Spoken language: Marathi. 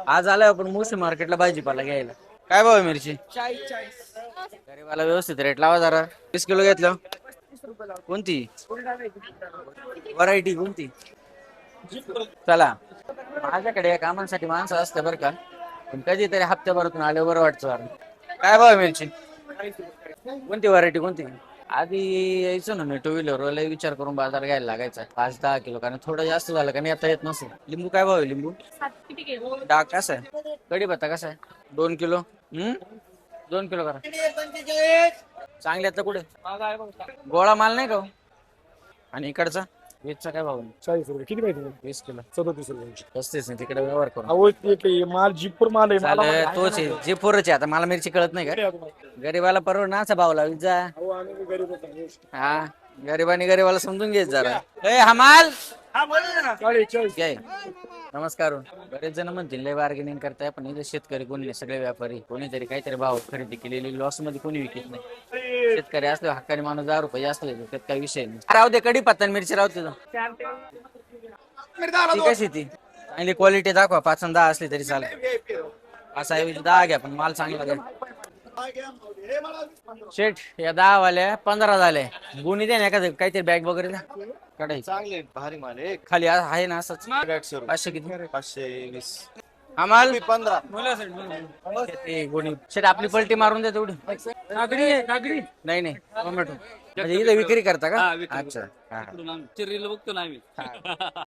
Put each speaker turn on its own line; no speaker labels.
आज आलोय आपण मुसे मार्केटला भाजीपाला घ्यायला. काय भाव आहे मिरची?
40.
गरीबाला व्यवस्थित रेट लावा जरा. 20 किलो घेतलं. कोणती व्हरायटी कोणती? चला, माझ्याकडे या कामांसाठी माणसं असते बरं का, पण कधीतरी हप्त्याभरातून आले बरं वाटतं जरा. काय भाव आहे मिरची? कोणती व्हरायटी कोणती? आधी यायचो ना मी टू व्हीलर विचार करून बाजार घ्यायला लागायचा 5-10 किलो, कारण थोडं जास्त झालं का नाही आता येत नसेल. लिंबू काय भाव आहे लिंबू? डाग कसा आहे? कढीपत्ता कसा आहे? 2 किलो. 2 किलो करा. चांगल्यातलं कुठे गोळा माल नाही का हो? आणि इकडचा वीसचा काय भाव आहे?
40 रुपये किती पाहिजे?
20 किलो
37 रुपये.
35 आहे. तिकडे व्यवहार करून
अहो ते माल जीपूर माल आहे.
चालेल. तोच आहे जे पोरच आहे. आता मला मिरची कळत नाही का? गरीबाला परवडणार भाव लावी जा.
अहो आम्ही गरीब होतो.
हा, गरीबाने गरीबाला समजून घ्यायचं जरा. ए हमाल
40.
काय? नमस्कार. बरेच जण म्हणतील लय बार्गेनिंग करताय, पण इथे शेतकरी कोणी नाही, सगळे व्यापारी. कोणीतरी काहीतरी भाव खरेदी केलेली लॉस मध्ये कोणी विकत नाही. शेतकरी असले हक्काने माणूस 10 रुपये जास्त घेतो, त्यात काही विषय नाही. राहू दे कढी पत्ता मिरची राहू दे. ती कशी ती चांगली क्वालिटी दाखवा. 5 आणि 10 असली तरी चालेल. असा ऐवजी 10 घ्या, पण माल चांगला घ्या. शेठ या 10 वाल्या 15 झाले. गुणी द्या ना एखादं काहीतरी बॅग वगैरे द्या. कढई
चांगले भारी माल आहे.
खाली आहे ना असंच. 500 किती?
520.
आम्हाला
15.
ते गुणी शेठ आपली पलटी मारून द्या तेवढी. नाही नाही टोमॅटो म्हणजे इथं विक्री करता का? अच्छा. हा.
बघतो ना आम्ही.